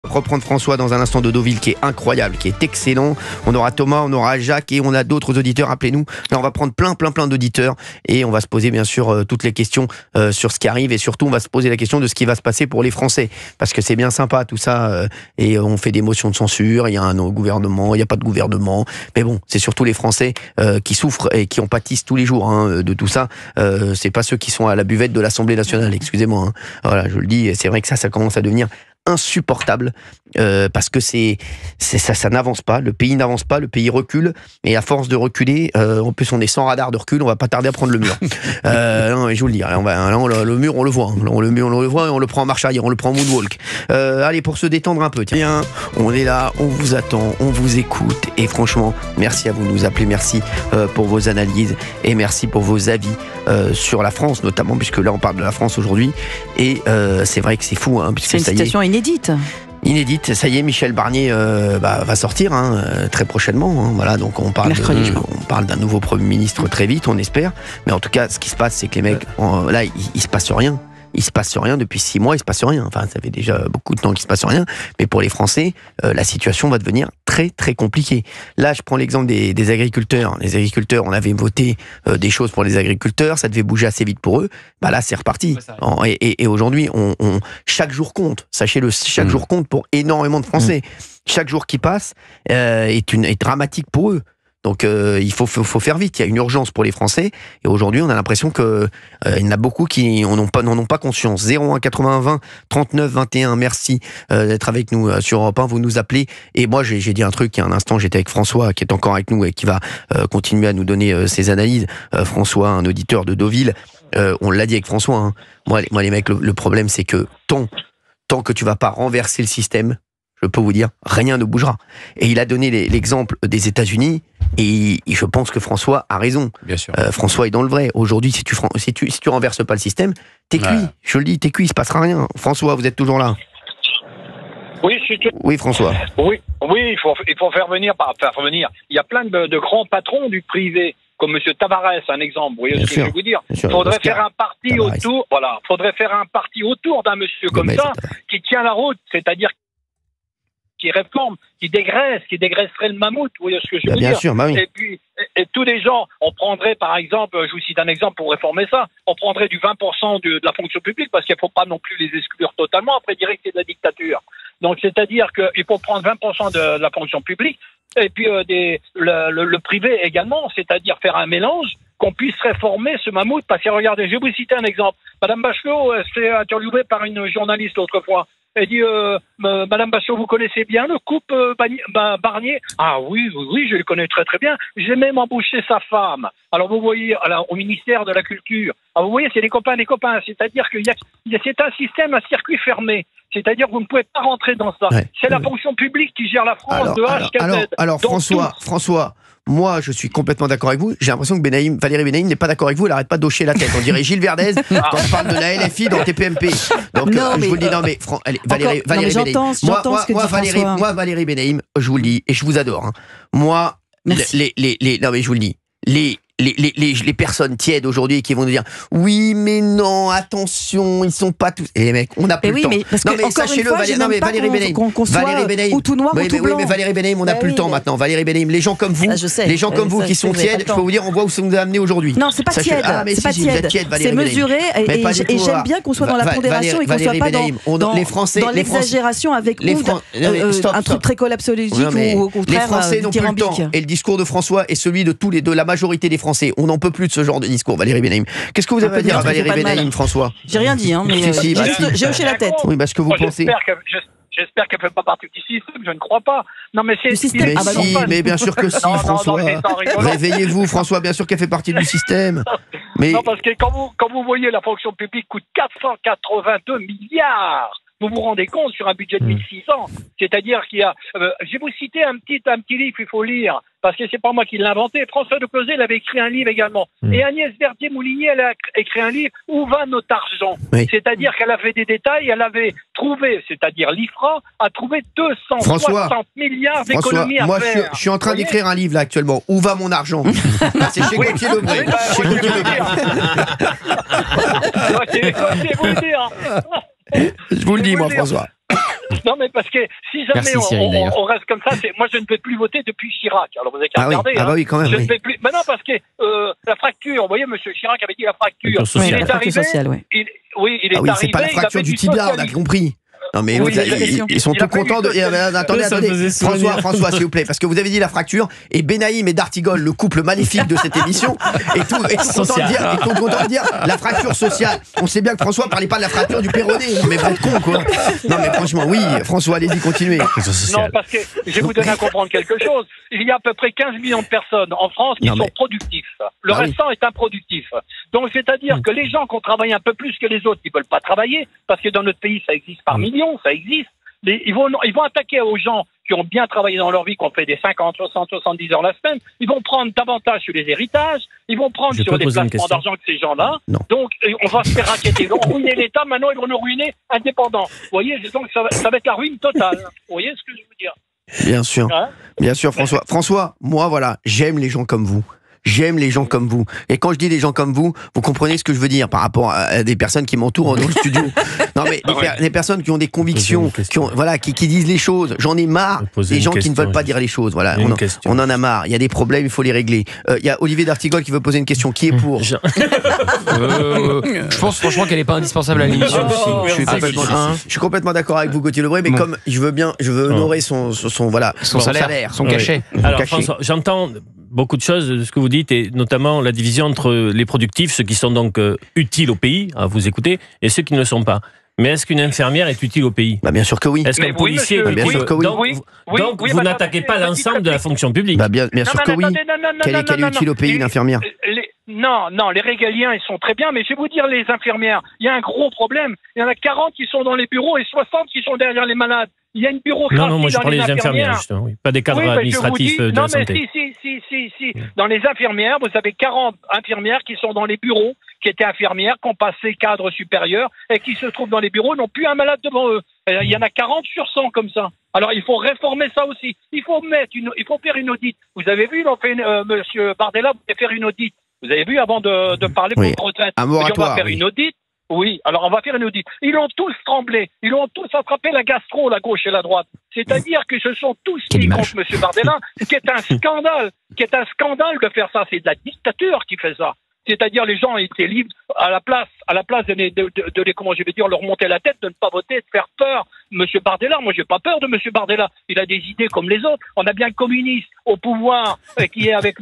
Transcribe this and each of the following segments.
Reprendre François dans un instant de Deauville qui est incroyable, qui est excellent. On aura Thomas, on aura Jacques et on a d'autres auditeurs, appelez-nous. Là on va prendre plein d'auditeurs et on va se poser bien sûr toutes les questions sur ce qui arrive et surtout on va se poser la question de ce qui va se passer pour les Français. Parce que c'est bien sympa tout ça et on fait des motions de censure, il y a un gouvernement, il n'y a pas de gouvernement. Mais bon, c'est surtout les Français qui souffrent et qui en pâtissent tous les jours de tout ça. C'est pas ceux qui sont à la buvette de l'Assemblée nationale, excusez-moi. Voilà, je le dis, et c'est vrai que ça commence à devenir insupportable parce que ça n'avance pas, le pays n'avance pas, le pays recule et à force de reculer, en plus on est sans radar de recul, on va pas tarder à prendre le mur. Non, mais je vous le dis, le mur on le voit, on le voit et on le prend en marche arrière, on le prend en moonwalk. Allez, pour se détendre un peu, tiens, on est là, on vous attend, on vous écoute et franchement, merci à vous de nous appeler, merci pour vos analyses et merci pour vos avis sur la France notamment, puisque là on parle de la France aujourd'hui et c'est vrai que c'est fou, puisque c'est une situation inédite. Inédite, ça y est, Michel Barnier va sortir très prochainement. Voilà, donc on parle d'un nouveau Premier ministre très vite, on espère. Mais en tout cas, ce qui se passe, c'est que les mecs, là, il se passe rien. Il se passe rien depuis 6 mois, il se passe rien. Enfin, ça fait déjà beaucoup de temps qu'il se passe rien. Mais pour les Français, la situation va devenir très compliquée. Là, je prends l'exemple des agriculteurs. Les agriculteurs, on avait voté des choses pour les agriculteurs, ça devait bouger assez vite pour eux. Bah là, c'est reparti. Et aujourd'hui, chaque jour compte. Sachez-le, chaque jour compte pour énormément de Français. Chaque jour qui passe est dramatique pour eux. Donc il faut faire vite, il y a une urgence pour les Français et aujourd'hui on a l'impression que il y en a beaucoup qui n'en ont pas conscience. 01 80 20 39 21, merci d'être avec nous sur Europe 1, vous nous appelez et moi j'ai dit un truc il y a un instant, j'étais avec François qui est encore avec nous et qui va continuer à nous donner ses analyses. François, un auditeur de Deauville, on l'a dit avec François, moi les mecs, le problème c'est que tant que tu vas pas renverser le système, je peux vous dire, rien ne bougera. Et il a donné l'exemple des États-Unis, et je pense que François a raison. Bien sûr. François est dans le vrai. Aujourd'hui, si tu renverses pas le système, t'es cuit. Ouais. Je le dis, t'es cuit, il se passera rien. François, vous êtes toujours là? Oui, je suis tout... Oui, François. Oui, il faut faire venir. Il y a plein de grands patrons du privé, comme M. Tavares, un exemple. Vous voyez ce que je veux dire? Il faudrait faire un parti autour. Voilà, faudrait faire un parti autour d'un monsieur comme ça qui tient la route, c'est-à-dire qui réforme, qui dégraisserait le mammouth, vous voyez ce que je veux dire? Bien sûr, oui. Et puis, tous les gens, on prendrait par exemple, je vous cite un exemple pour réformer ça, on prendrait du 20% de la fonction publique, parce qu'il ne faut pas non plus les exclure totalement, après dire que c'est de la dictature. Donc c'est-à-dire qu'il faut prendre 20% de la fonction publique, et puis le privé également, c'est-à-dire faire un mélange, qu'on puisse réformer ce mammouth, parce que regardez, je vais vous citer un exemple. Madame Bachelot s'est interviewée par une journaliste l'autre fois. Elle dit, Madame Bachelot, vous connaissez bien le couple Barnier? Ah oui, je le connais très bien. J'ai même embauché sa femme. Alors vous voyez, au ministère de la Culture. Alors vous voyez, c'est des copains. C'est-à-dire c'est un système, un circuit fermé. C'est-à-dire que vous ne pouvez pas rentrer dans ça. Ouais, c'est la fonction publique qui gère la France de H à Z. Alors François, moi, je suis complètement d'accord avec vous. J'ai l'impression que Valérie Benaïm n'est pas d'accord avec vous. Elle n'arrête pas d'hocher la tête. On dirait Gilles Verdez quand on parle de la LFI dans TPMP. Donc, je vous le dis, Valérie Benaïm. Moi, Valérie Benaïm, je vous le dis, et je vous adore. Moi, non, mais je vous le dis, les personnes tièdes aujourd'hui qui vont nous dire oui mais non attention ils sont pas tous et les mecs on n'a plus le temps. Non mais sachez-le, Valérie Benaïm, ou tout noir ou tout blanc. Mais Valérie Benaïm, on n'a plus le temps maintenant. Valérie Benaïm, les gens comme vous, qui sont tièdes, je peux vous dire, on voit où ça nous a amené aujourd'hui. Non, c'est pas tiède, c'est mesuré et j'aime bien qu'on soit dans la pondération et qu'on soit pas dans l'exagération avec un truc très collapsologique ou au contraire. Les Français n'ont plus le temps et le discours de François est celui de la majorité des Français. On n'en peut plus de ce genre de discours, Valérie Benaïm. Qu'est-ce que vous avez à dire à Valérie Benaïm, François? J'ai rien dit, mais j'ai hoché la tête. Oui, ce que vous pensez. J'espère qu'elle ne fait pas partie du système, je ne crois pas. Non, mais c'est le système. Mais bien sûr que si, François. Réveillez-vous, François, bien sûr qu'elle fait partie du système. Mais... Non, parce que quand vous voyez la fonction publique coûte 482 milliards. Vous vous rendez compte sur un budget de 1600? C'est-à-dire qu'il y a... je vais vous citer un petit livre qu'il faut lire, parce que c'est pas moi qui l'ai inventé. François de Closet, il avait écrit un livre également. Et Agnès Verdier-Moulinier, elle a écrit un livre « Où va notre argent ?» C'est-à-dire qu'elle avait des détails, elle avait trouvé, c'est-à-dire l'IFRA, a trouvé 260 milliards d'économies à faire. Moi, je suis en train d'écrire un livre là actuellement. « Où va mon argent ?» C'est chez Gauthier Lebray. C'est vous le dire. Je vous le dis, moi, François. Non, mais parce que si jamais on reste comme ça, moi je ne vais plus voter depuis Chirac. Alors vous avez qu'à regarder. Ah bah oui, quand même. Je ne vais plus. Mais non, parce que la fracture, vous voyez, M. Chirac avait dit la fracture. Il est arrivé. Il est arrivé. C'est pas la fracture du tibia, on a compris. Non mais ils sont tout contents de. Attendez, François, s'il vous plaît, parce que vous avez dit la fracture et Benaïm et D'Artigol, le couple maléfique de cette émission, et sont contents de dire la fracture sociale. On sait bien que François parlait pas de la fracture du péroné, mais vous êtes con quoi. Non mais franchement, oui, François, allez-y, continuez. Non, parce que je vais vous donner à comprendre quelque chose. Il y a à peu près 15 millions de personnes en France qui sont productifs. Le restant est improductif. Donc c'est-à-dire que les gens qui ont travaillé un peu plus que les autres, qui veulent pas travailler, parce que dans notre pays ça existe par millions. Ça existe. Ils vont attaquer aux gens qui ont bien travaillé dans leur vie, qui ont fait des 50, 60, 70 heures la semaine. Ils vont prendre davantage sur les héritages. Ils vont prendre sur les placements d'argent que ces gens-là. Donc, on va se faire raqueter. Ils vont ruiner l'État. Maintenant, ils vont nous ruiner indépendants. Vous voyez, donc ça va être la ruine totale. Vous voyez ce que je veux dire? Bien sûr. Bien sûr, François. François, moi, voilà, j'aime les gens comme vous. J'aime les gens comme vous. Et quand je dis les gens comme vous, vous comprenez ce que je veux dire par rapport à des personnes qui m'entourent dans le studio. Non mais des personnes qui ont des convictions, qui disent les choses. J'en ai marre des gens qui ne veulent pas dire les choses. Voilà, on en a marre. Il y a des problèmes, il faut les régler. Il y a Olivier D'Artigol qui veut poser une question. Qui est pour? Je pense franchement qu'elle n'est pas indispensable à l'émission. Je suis complètement d'accord avec vous, Gauthier Lebray, mais comme je veux honorer son salaire, son cachet. Alors François, j'entends beaucoup de choses de ce que vous dites, et notamment la division entre les productifs, ceux qui sont donc utiles au pays, à vous écouter, et ceux qui ne le sont pas. Mais est-ce qu'une infirmière est utile au pays? Bien sûr que oui. Est-ce qu'un policier est utile? Bien sûr que oui. Donc vous n'attaquez pas l'ensemble de la fonction publique. Bien sûr que oui. Quelle est utile au pays, une infirmière? Non, les régaliens, ils sont très bien, mais je vais vous dire, les infirmières, il y a un gros problème. Il y en a 40 qui sont dans les bureaux et 60 qui sont derrière les malades. Il y a une bureaucratie. Non, moi je parlais des infirmières, justement, pas des cadres administratifs de la santé. Si. Dans les infirmières, vous avez 40 infirmières qui sont dans les bureaux, qui étaient infirmières, qui ont passé cadre supérieur et qui se trouvent dans les bureaux, n'ont plus un malade devant eux. Il y en a 40 sur 100 comme ça. Alors il faut réformer ça aussi. Il faut faire une audit. Vous avez vu, Monsieur Bardella, vous allez faire une audit. Vous avez vu avant de parler pour votre retraite. Un moratoire. On va faire une audit. Oui, alors on va faire une audit. Ils ont tous tremblé. Ils ont tous attrapé la gastro, la gauche et la droite. C'est-à-dire que ce sont tous mis contre M. Bardella, ce qui est un scandale. De faire ça. C'est de la dictature qui fait ça. C'est-à-dire les gens étaient libres à la place de comment je vais dire, leur monter la tête, de ne pas voter, de faire peur. Monsieur Bardella, moi j'ai pas peur de Monsieur Bardella. Il a des idées comme les autres. On a bien un communiste au pouvoir qui est avec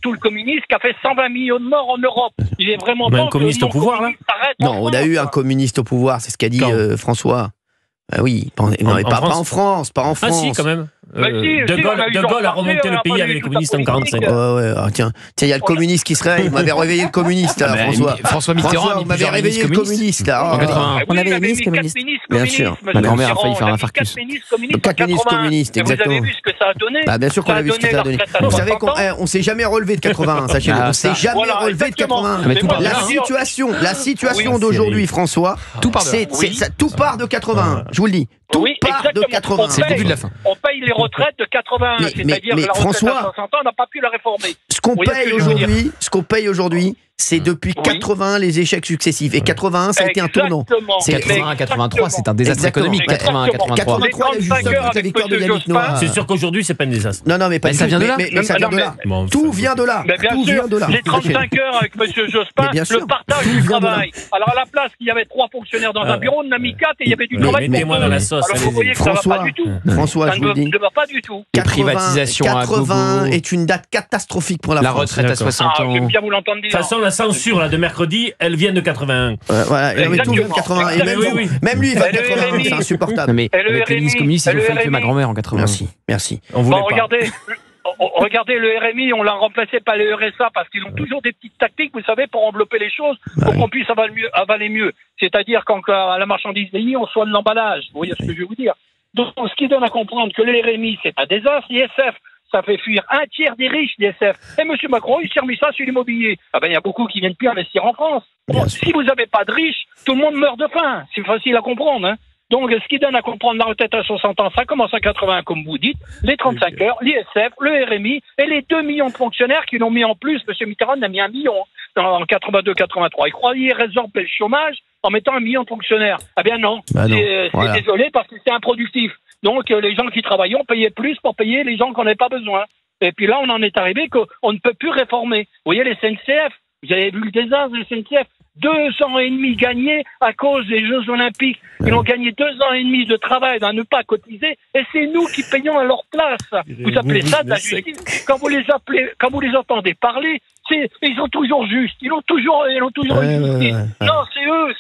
tout le communiste qui a fait 120 millions de morts en Europe. Il est vraiment pas un communiste au pouvoir là. Non, on a eu un communiste au pouvoir, c'est ce qu'a dit François. Oui, pas en France, pas en France. Ah si, quand même. De Gaulle a remonté le pays avec les communistes en 45. Tiens, il y a le communiste qui serait. Vous m'avez réveillé le communiste, là, François Mitterrand. Vous m'avez réveillé le communiste, là. En 81. On avait les ministres communistes. Bien sûr. Ma grand-mère a failli faire un infarctus. 4 ministres communistes, exactement. Vous avez vu ce que ça a donné? Bien sûr qu'on a vu ce que ça a donné. Vous savez qu'on s'est jamais relevé de 81, sachez-le. On s'est jamais relevé de 81. La situation d'aujourd'hui, François, tout part de 81. Je vous le dis. Tout part de 80. C'est le début de la fin. On paye les retraites de 81. C'est-à-dire que la retraite à 60 ans, on n'a pas pu la réformer. Ce qu'on paye aujourd'hui, c'est depuis 80 les échecs successifs. Et 81, ça a été un tournant. 81 à 83, c'est un désastre économique. 81 à 83. 83, il y a juste la victoire de Yannick Noah. C'est sûr qu'aujourd'hui, c'est pas un désastre. Non, mais pas ça vient de là. Mais ça vient de là. Tout vient de là. Tout vient de là. Les 35 heures avec M. Jospin, le partage du travail. Alors à la place qu'il y avait 3 fonctionnaires dans un bureau, on en a mis 4 et il y avait du travail. Mettez-moi dans la sauce. Alors vous voyez que ça va pas du tout. François, je vous le dis. Ça ne va pas du tout. 80 est une date catastrophique pour la France. La retraite à 60 ans. J'aime bien vous l'entendre dire. De toute façon, la censure là de mercredi, elle vient de 81. Voilà, tout vient de 81. Et même lui, il va de 81, c'est insupportable. Mais avec les ministres communistes, ils ont fait ma grand-mère en 80. Merci. Regardez le RMI, on l'a remplacé par le RSA parce qu'ils ont toujours des petites tactiques, vous savez, pour envelopper les choses, pour qu'on puisse avaler mieux. C'est-à-dire quand la marchandise est mise, on soigne l'emballage. Vous voyez ce que je veux vous dire? Donc, ce qui donne à comprendre que le RMI, c'est un désastre. L'ISF, ça fait fuir un tiers des riches, l'ISF. Et M. Macron, il s'est remis ça sur l'immobilier. Il y a beaucoup qui viennent plus investir en France. Si vous n'avez pas de riches, tout le monde meurt de faim. C'est facile à comprendre, hein. Donc, ce qui donne à comprendre la retraite à 60 ans, ça commence à 80, comme vous dites, les 35 heures, l'ISF, le RMI, et les 2 millions de fonctionnaires qui l'ont mis en plus. M. Mitterrand a mis 1 million en 82-83. Il croyait résorber le chômage en mettant 1 million de fonctionnaires. Ah bien non, c'est désolé parce que c'est improductif. Donc les gens qui travaillent ont payé plus pour payer les gens qu'on n'avait pas besoin. Et puis là, on en est arrivé qu'on ne peut plus réformer. Vous voyez, les SNCF, vous avez vu le désastre des SNCF, 2 ans et demi gagnés à cause des Jeux Olympiques. Ils ont gagné 2 ans et demi de travail à ne pas cotiser, et c'est nous qui payons à leur place. Vous appelez ça de la justice? Quand vous les entendez parler, ils sont toujours justes. Ils ont toujours une justice. Non,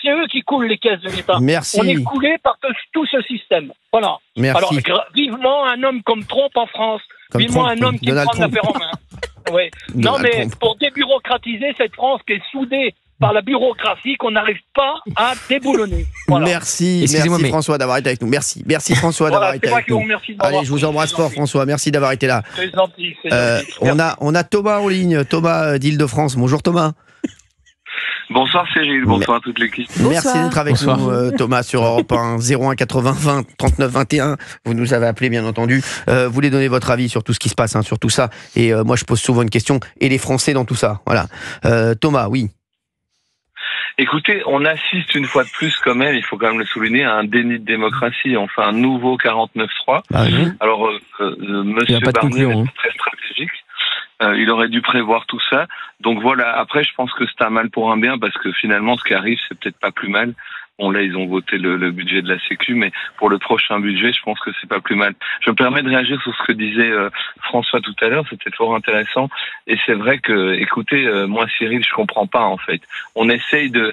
c'est eux qui coulent les caisses de l'État. Merci. On est coulé par tout ce système. Voilà. Merci. Alors, vivement un homme comme Trump en France. Vivement un homme qui prend l'affaire en main. Ouais. Non, mais Trump. Pour débureaucratiser cette France qui est soudée par la bureaucratie qu'on n'arrive pas à déboulonner. Voilà. Merci François d'avoir été avec nous. Merci François d'avoir été avec nous. Allez, je vous embrasse fort François, merci d'avoir été là. C'est gentil. On a Thomas en ligne, Thomas d'Île-de-France. Bonjour Thomas. Bonsoir Cyril, bonsoir à toute l'équipe. Merci d'être avec nous Thomas sur Europe 1, 01 80 20 39 21. Vous nous avez appelé bien entendu. Vous voulez donner votre avis sur tout ce qui se passe, sur tout ça. Et moi je pose souvent une question, et les Français dans tout ça. Voilà. Thomas, oui. Écoutez, on assiste une fois de plus quand même, il faut quand même le souligner, à un déni de démocratie, enfin un nouveau 49-3. Alors, monsieur Barnier est très stratégique. Il aurait dû prévoir tout ça. Donc voilà, après je pense que c'est un mal pour un bien, parce que finalement ce qui arrive c'est peut-être pas plus mal. Bon là ils ont voté le budget de la Sécu, mais pour le prochain budget je pense que c'est pas plus mal. Je me permets de réagir sur ce que disait François tout à l'heure, c'était fort intéressant. Et c'est vrai que, écoutez, moi Cyril, je comprends pas en fait. On essaye de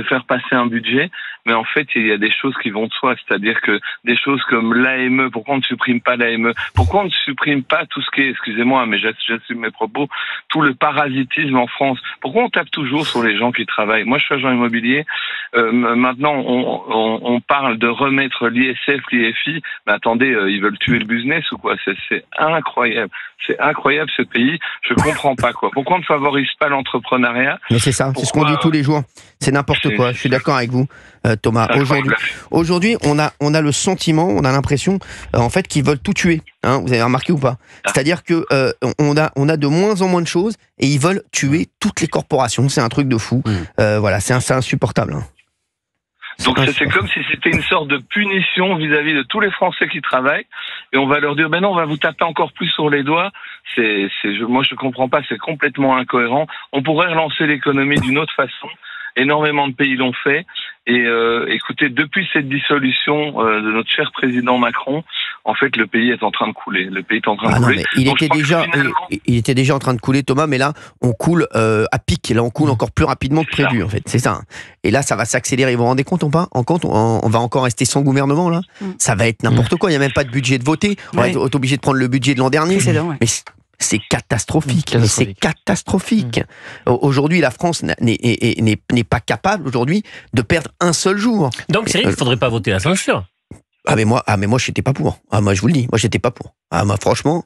faire passer un budget, mais en fait il y a des choses qui vont de soi, c'est-à-dire que des choses comme l'AME, pourquoi on ne supprime pas l'AME, pourquoi on ne supprime pas tout ce qui est, excusez-moi, mais j'assume mes propos, tout le parasitisme en France. Pourquoi on tape toujours sur les gens qui travaillent? Moi je suis agent immobilier. Maintenant, on parle de remettre l'ISF, l'IFI. Mais attendez, ils veulent tuer le business ou quoi? C'est incroyable. C'est incroyable ce pays. Je comprends pas quoi. Pourquoi on ne favorise pas l'entrepreneuriat? Mais c'est ça, c'est ce qu'on dit tous les jours. C'est n'importe quoi. Je suis d'accord avec vous, Thomas. Aujourd'hui, on a le sentiment, on a l'impression, en fait, qu'ils veulent tout tuer. Vous avez remarqué ou pas? C'est-à-dire que on a de moins en moins de choses et ils veulent tuer toutes les corporations. C'est un truc de fou. Voilà, c'est insupportable. Donc c'est comme si c'était une sorte de punition vis-à-vis de tous les Français qui travaillent, et on va leur dire ben non, on va vous taper encore plus sur les doigts. Moi je comprends pas, c'est complètement incohérent. On pourrait relancer l'économie d'une autre façon. Énormément de pays l'ont fait. Et écoutez, depuis cette dissolution de notre cher président Macron, en fait, le pays est en train de couler. Le pays est en train de couler. Il était déjà en train de couler, Thomas, mais là, on coule à pic. Là, on coule encore plus rapidement que prévu, en fait. C'est ça. Et là, ça va s'accélérer. Vous vous rendez compte, on va encore rester sans gouvernement, là. Ça va être n'importe quoi. Il n'y a même pas de budget de voter. On va être obligé de prendre le budget de l'an dernier. Mais c'est catastrophique. C'est catastrophique. Aujourd'hui, la France n'est pas capable aujourd'hui de perdre un seul jour. Donc, Cyril, il ne faudrait pas voter la censure. Mais moi, j'étais pas pour. Moi, je vous le dis. Moi, j'étais pas pour. Moi, franchement,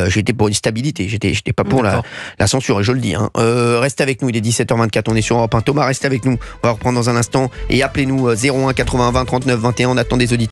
j'étais pour une stabilité. J'étais pas pour la censure, et je le dis. Restez avec nous. Il est 17h24. On est sur Europe 1. Thomas, restez avec nous. On va reprendre dans un instant. Et appelez-nous 01 80 20 39 21. On attend des auditeurs.